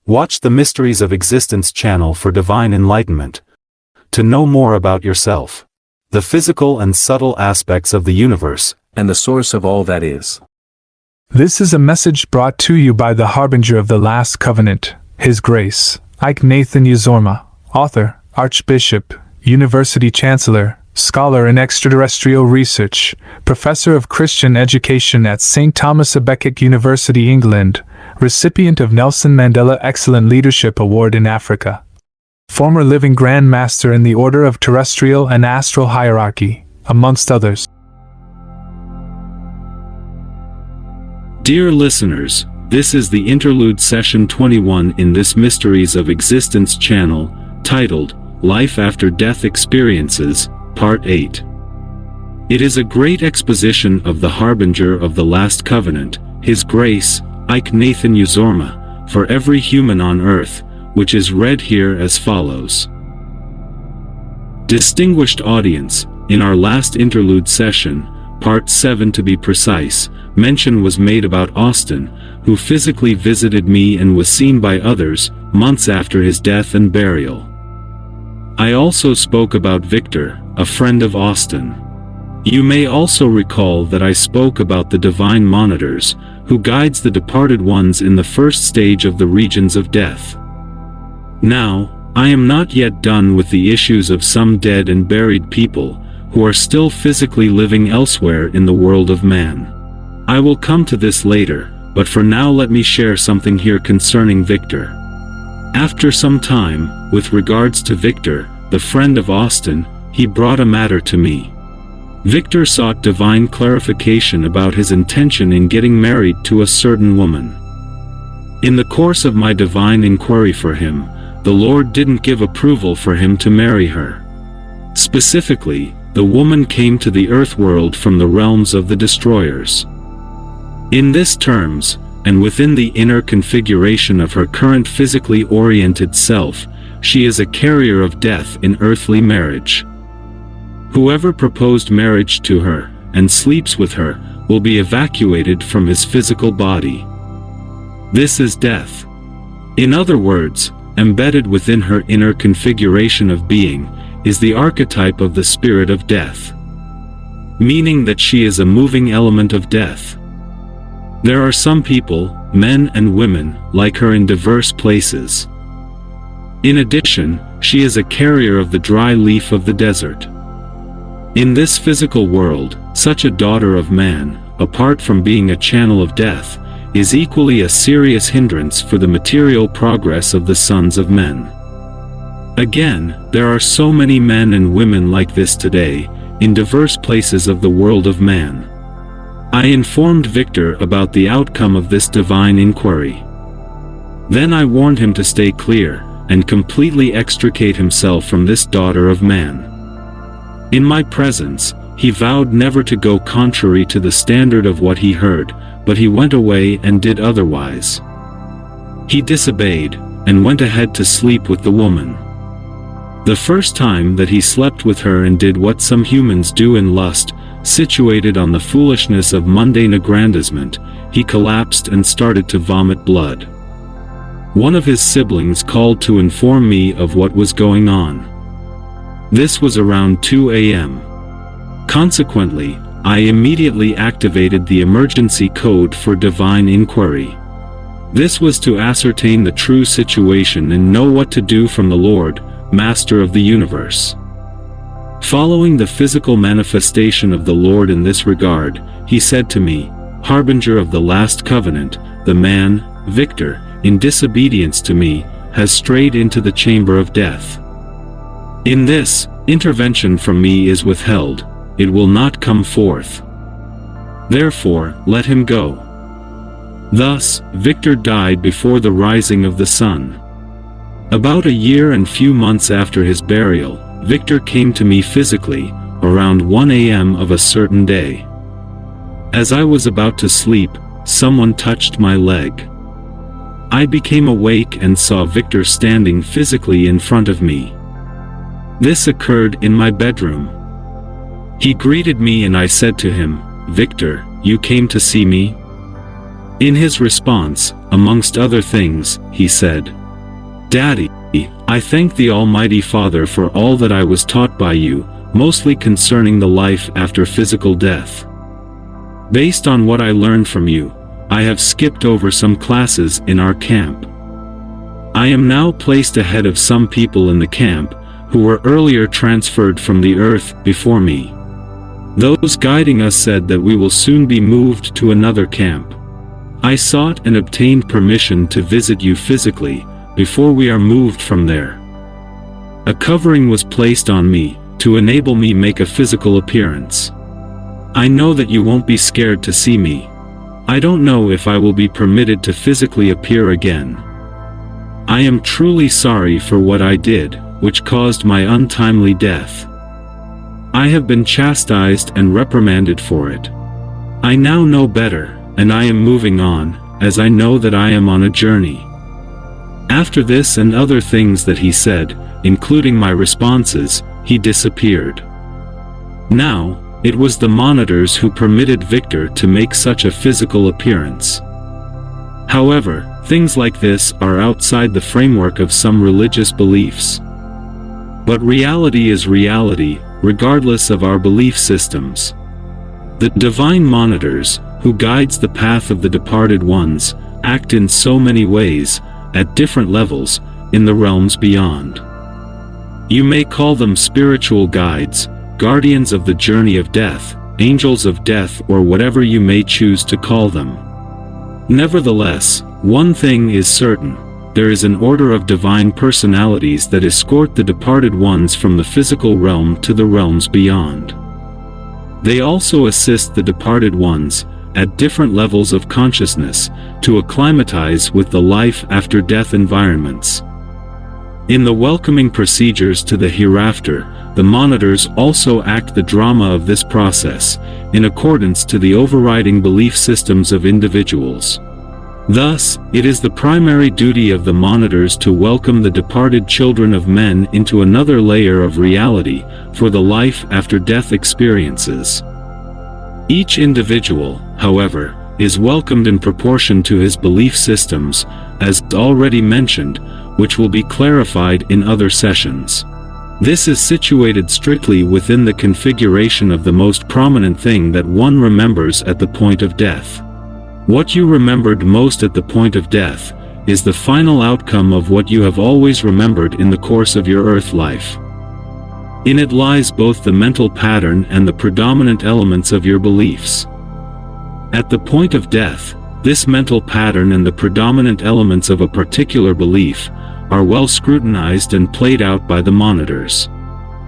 Watch the Mysteries of Existence channel for divine enlightenment. To know more about yourself, the physical and subtle aspects of the universe, and the source of all that is. This is a message brought to you by the Harbinger of the Last Covenant, His Grace, Iyke Uzorma, author, Archbishop, University Chancellor, scholar in extraterrestrial research, professor of Christian education at St. Thomas-A-Backet University, England, recipient of Nelson Mandela Excellent Leadership Award in Africa. Former living Grand Master in the Order of Terrestrial and Astral Hierarchy, amongst others. Dear listeners, this is the interlude session 21 in this Mysteries of Existence channel, titled, Life After Death Experiences, Part 8. It is a great exposition of the Harbinger of the Last Covenant, His Grace, Iyke Uzorma, for every human on earth, which is read here as follows. Distinguished audience, in our last interlude session, Part 7 to be precise, mention was made about Austin, who physically visited me and was seen by others, months after his death and burial. I also spoke about Victor, a friend of Austin. You may also recall that I spoke about the divine monitors, who guides the departed ones in the first stage of the regions of death. Now, I am not yet done with the issues of some dead and buried people, who are still physically living elsewhere in the world of man. I will come to this later, but for now let me share something here concerning Victor. After some time, with regards to Victor, the friend of Austin, he brought a matter to me. Victor sought divine clarification about his intention in getting married to a certain woman. In the course of my divine inquiry for him, the Lord didn't give approval for him to marry her. Specifically, the woman came to the earth world from the realms of the destroyers. In this terms, and within the inner configuration of her current physically oriented self, she is a carrier of death in earthly marriage. Whoever proposed marriage to her, and sleeps with her, will be evacuated from his physical body. This is death. In other words, embedded within her inner configuration of being, is the archetype of the spirit of death. Meaning that she is a moving element of death. There are some people, men and women, like her in diverse places. In addition, she is a carrier of the dry leaf of the desert. In this physical world, such a daughter of man, apart from being a channel of death, is equally a serious hindrance for the material progress of the sons of men. Again, there are so many men and women like this today, in diverse places of the world of man. I informed Victor about the outcome of this divine inquiry. Then I warned him to stay clear, and completely extricate himself from this daughter of man. In my presence, he vowed never to go contrary to the standard of what he heard, but he went away and did otherwise. He disobeyed, and went ahead to sleep with the woman. The first time that he slept with her and did what some humans do in lust, situated on the foolishness of mundane aggrandizement, he collapsed and started to vomit blood. One of his siblings called to inform me of what was going on. This was around 2 a.m. Consequently, I immediately activated the emergency code for divine inquiry. This was to ascertain the true situation and know what to do from the Lord, Master of the universe. Following the physical manifestation of the Lord in this regard, he said to me, Harbinger of the Last Covenant, the man, Victor, in disobedience to me, has strayed into the chamber of death. In this, intervention from me is withheld, it will not come forth. Therefore, let him go. Thus, Victor died before the rising of the sun. About a year and few months after his burial, Victor came to me physically, around 1 a.m. of a certain day. As I was about to sleep, someone touched my leg. I became awake and saw Victor standing physically in front of me. This occurred in my bedroom. He greeted me and I said to him, Victor, you came to see me? In his response, amongst other things, he said, Daddy, I thank the Almighty Father for all that I was taught by you, mostly concerning the life after physical death. Based on what I learned from you, I have skipped over some classes in our camp. I am now placed ahead of some people in the camp, who were earlier transferred from the earth before me. Those guiding us said that we will soon be moved to another camp. I sought and obtained permission to visit you physically, before we are moved from there. A covering was placed on me, to enable me make a physical appearance. I know that you won't be scared to see me. I don't know if I will be permitted to physically appear again. I am truly sorry for what I did, which caused my untimely death. I have been chastised and reprimanded for it. I now know better, and I am moving on, as I know that I am on a journey. After this and other things that he said, including my responses, he disappeared. Now, it was the monitors who permitted Victor to make such a physical appearance. However, things like this are outside the framework of some religious beliefs. But reality is reality, regardless of our belief systems. The divine monitors, who guides the path of the departed ones, act in so many ways, at different levels, in the realms beyond. You may call them spiritual guides, guardians of the journey of death, angels of death, or whatever you may choose to call them. Nevertheless, one thing is certain: there is an order of divine personalities that escort the departed ones from the physical realm to the realms beyond. They also assist the departed ones, at different levels of consciousness, to acclimatize with the life after death environments. In the welcoming procedures to the hereafter, the monitors also act the drama of this process, in accordance to the overriding belief systems of individuals. Thus, it is the primary duty of the monitors to welcome the departed children of men into another layer of reality, for the life after death experiences. Each individual, however, is welcomed in proportion to his belief systems, as already mentioned, which will be clarified in other sessions. This is situated strictly within the configuration of the most prominent thing that one remembers at the point of death. What you remembered most at the point of death is the final outcome of what you have always remembered in the course of your earth life. In it lies both the mental pattern and the predominant elements of your beliefs. At the point of death, this mental pattern and the predominant elements of a particular belief are well scrutinized and played out by the monitors.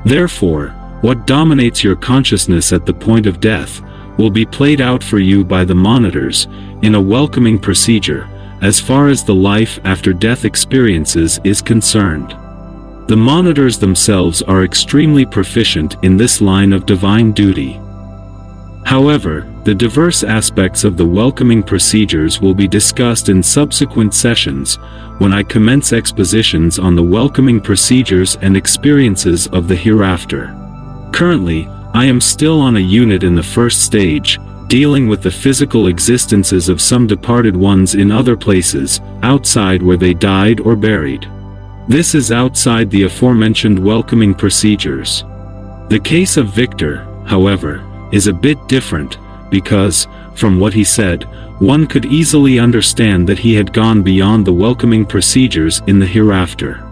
Therefore, what dominates your consciousness at the point of death will be played out for you by the monitors, in a welcoming procedure, as far as the life after death experiences is concerned. The monitors themselves are extremely proficient in this line of divine duty. However, the diverse aspects of the welcoming procedures will be discussed in subsequent sessions, when I commence expositions on the welcoming procedures and experiences of the hereafter. Currently, I am still on a unit in the first stage, dealing with the physical existences of some departed ones in other places, outside where they died or buried. This is outside the aforementioned welcoming procedures. The case of Victor, however, is a bit different, because, from what he said, one could easily understand that he had gone beyond the welcoming procedures in the hereafter.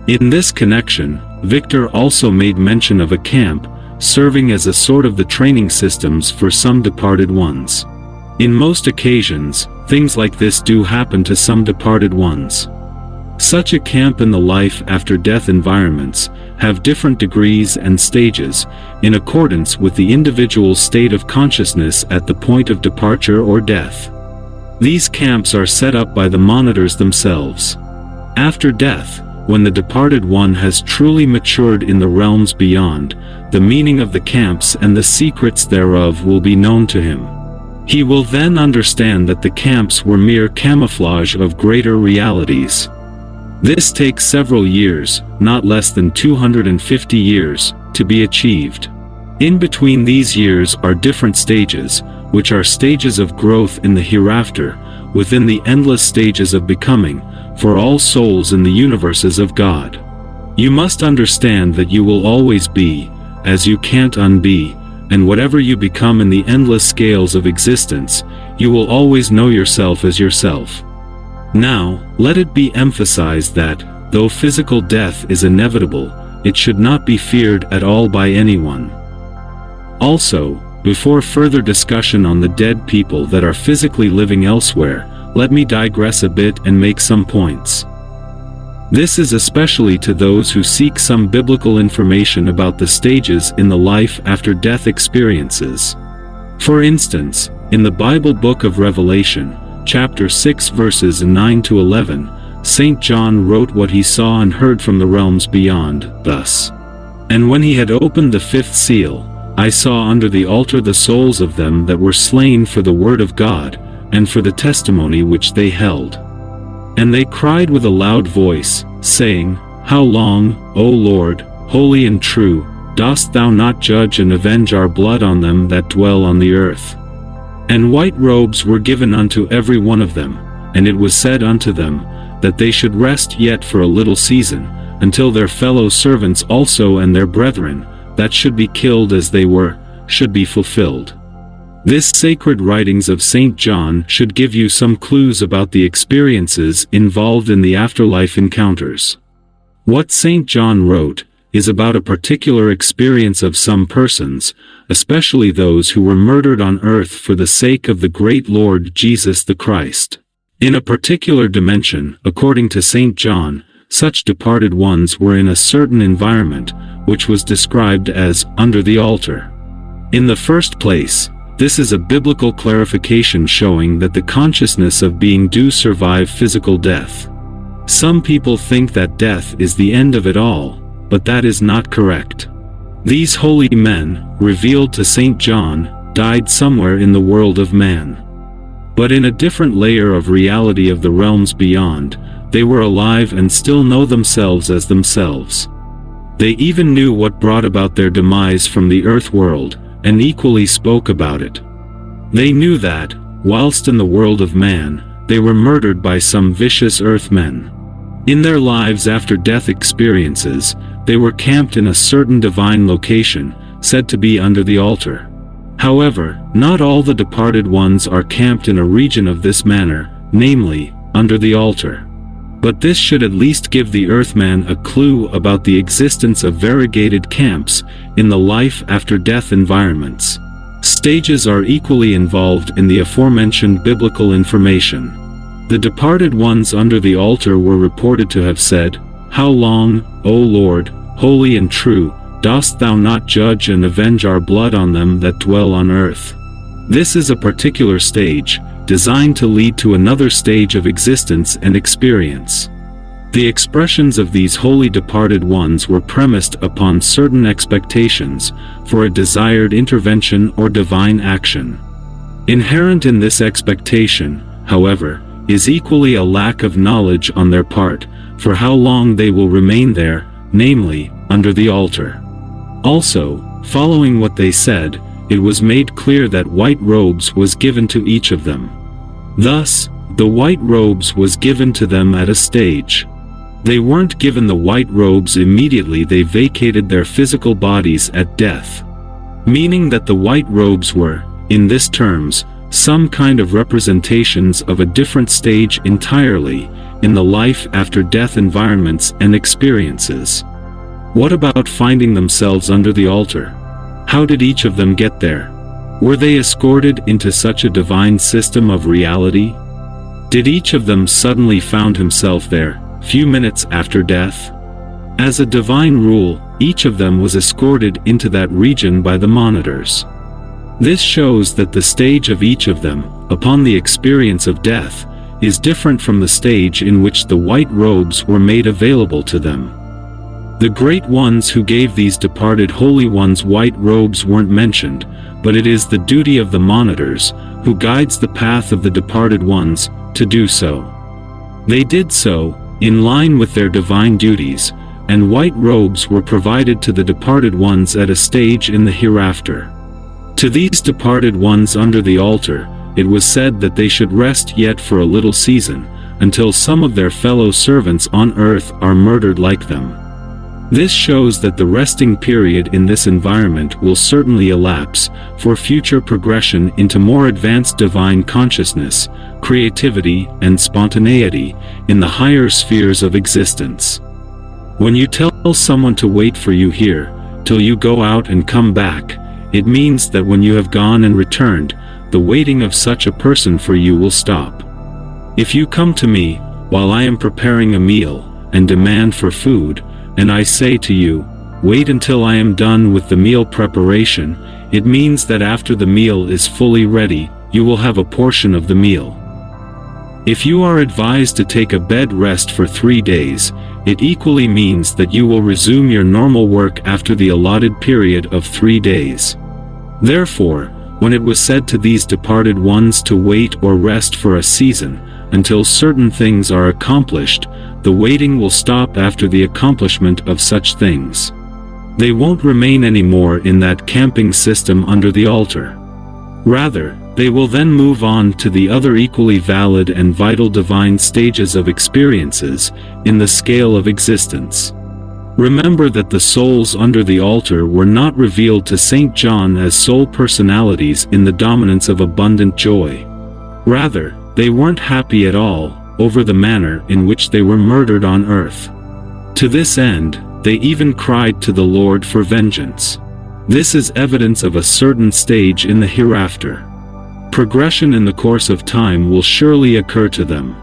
In this connection, Victor also made mention of a camp, serving as a sort of the training systems for some departed ones. In most occasions, things like this do happen to some departed ones. Such a camp in the life after death environments have different degrees and stages, in accordance with the individual's state of consciousness at the point of departure or death. These camps are set up by the monitors themselves. After death, when the departed one has truly matured in the realms beyond, the meaning of the camps and the secrets thereof will be known to him. He will then understand that the camps were mere camouflage of greater realities. This takes several years, not less than 250 years, to be achieved. In between these years are different stages, which are stages of growth in the hereafter, within the endless stages of becoming, for all souls in the universes of God. You must understand that you will always be, as you can't unbe, and whatever you become in the endless scales of existence, you will always know yourself as yourself. Now, let it be emphasized that, though physical death is inevitable, it should not be feared at all by anyone. Also, before further discussion on the dead people that are physically living elsewhere, let me digress a bit and make some points. This is especially to those who seek some biblical information about the stages in the life after death experiences. For instance, in the Bible book of Revelation, chapter 6 verses 9 to 11, St. John wrote what he saw and heard from the realms beyond, thus. And when he had opened the fifth seal, I saw under the altar the souls of them that were slain for the word of God, and for the testimony which they held. And they cried with a loud voice, saying, How long, O Lord, holy and true, dost thou not judge and avenge our blood on them that dwell on the earth? And white robes were given unto every one of them, and it was said unto them, that they should rest yet for a little season, until their fellow servants also and their brethren, that should be killed as they were, should be fulfilled. This sacred writings of St. John should give you some clues about the experiences involved in the afterlife encounters. What St. John wrote is about a particular experience of some persons, especially those who were murdered on earth for the sake of the great Lord Jesus the Christ. In a particular dimension, according to St. John, such departed ones were in a certain environment, which was described as under the altar. In the first place, this is a biblical clarification showing that the consciousness of being do survive physical death. Some people think that death is the end of it all, but that is not correct. These holy men, revealed to St. John, died somewhere in the world of man. But in a different layer of reality of the realms beyond, they were alive and still know themselves as themselves. They even knew what brought about their demise from the earth world, and equally spoke about it. They knew that, whilst in the world of man, they were murdered by some vicious earthmen. In their lives after death experiences, they were camped in a certain divine location, said to be under the altar. However, not all the departed ones are camped in a region of this manner, namely, under the altar. But this should at least give the earthman a clue about the existence of variegated camps in the life after death environments. Stages are equally involved in the aforementioned biblical information. The departed ones under the altar were reported to have said, How long, O Lord, holy and true, dost thou not judge and avenge our blood on them that dwell on earth? This is a particular stage, designed to lead to another stage of existence and experience. The expressions of these holy departed ones were premised upon certain expectations for a desired intervention or divine action. Inherent in this expectation, however, is equally a lack of knowledge on their part for how long they will remain there, namely, under the altar. Also, following what they said, it was made clear that white robes was given to each of them. Thus, the white robes was given to them at a stage. They weren't given the white robes immediately they vacated their physical bodies at death. Meaning that the white robes were, in this terms, some kind of representations of a different stage entirely, in the life after death environments and experiences. What about finding themselves under the altar? How did each of them get there? Were they escorted into such a divine system of reality? Did each of them suddenly found himself there, few minutes after death? As a divine rule, each of them was escorted into that region by the monitors. This shows that the stage of each of them, upon the experience of death, is different from the stage in which the white robes were made available to them. The great ones who gave these departed holy ones white robes weren't mentioned, but it is the duty of the monitors, who guides the path of the departed ones, to do so. They did so, in line with their divine duties, and white robes were provided to the departed ones at a stage in the hereafter. To these departed ones under the altar, it was said that they should rest yet for a little season, until some of their fellow servants on earth are murdered like them. This shows that the resting period in this environment will certainly elapse, for future progression into more advanced divine consciousness, creativity, and spontaneity, in the higher spheres of existence. When you tell someone to wait for you here, till you go out and come back, it means that when you have gone and returned, the waiting of such a person for you will stop. If you come to me, while I am preparing a meal, and demand for food, and I say to you, wait until I am done with the meal preparation, it means that after the meal is fully ready, you will have a portion of the meal. If you are advised to take a bed rest for 3 days, it equally means that you will resume your normal work after the allotted period of 3 days. Therefore, when it was said to these departed ones to wait or rest for a season, until certain things are accomplished, the waiting will stop after the accomplishment of such things. They won't remain anymore in that camping system under the altar. Rather, they will then move on to the other equally valid and vital divine stages of experiences in the scale of existence. Remember that the souls under the altar were not revealed to St. John as soul personalities in the dominance of abundant joy. Rather, they weren't happy at all over the manner in which they were murdered on earth. To this end, they even cried to the Lord for vengeance. This is evidence of a certain stage in the hereafter. Progression in the course of time will surely occur to them.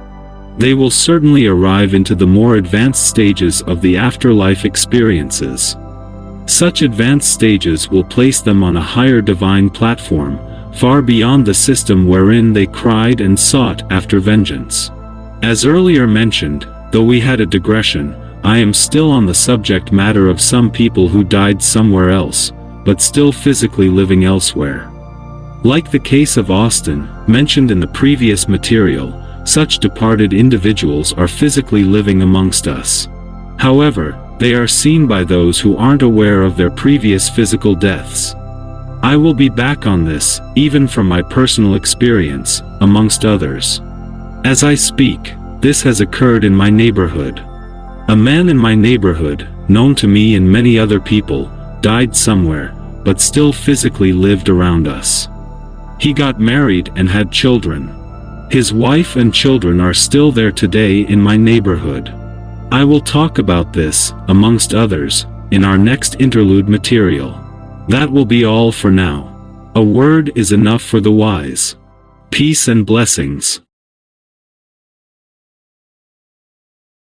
They will certainly arrive into the more advanced stages of the afterlife experiences. Such advanced stages will place them on a higher divine platform, far beyond the system wherein they cried and sought after vengeance. As earlier mentioned, though we had a digression, I am still on the subject matter of some people who died somewhere else, but still physically living elsewhere. Like the case of Austin, mentioned in the previous material, such departed individuals are physically living amongst us. However, they are seen by those who aren't aware of their previous physical deaths. I will be back on this, even from my personal experience, amongst others. As I speak, this has occurred in my neighborhood. A man in my neighborhood, known to me and many other people, died somewhere, but still physically lived around us. He got married and had children. His wife and children are still there today in my neighborhood. I will talk about this, amongst others, in our next interlude material. That will be all for now. A word is enough for the wise. Peace and blessings.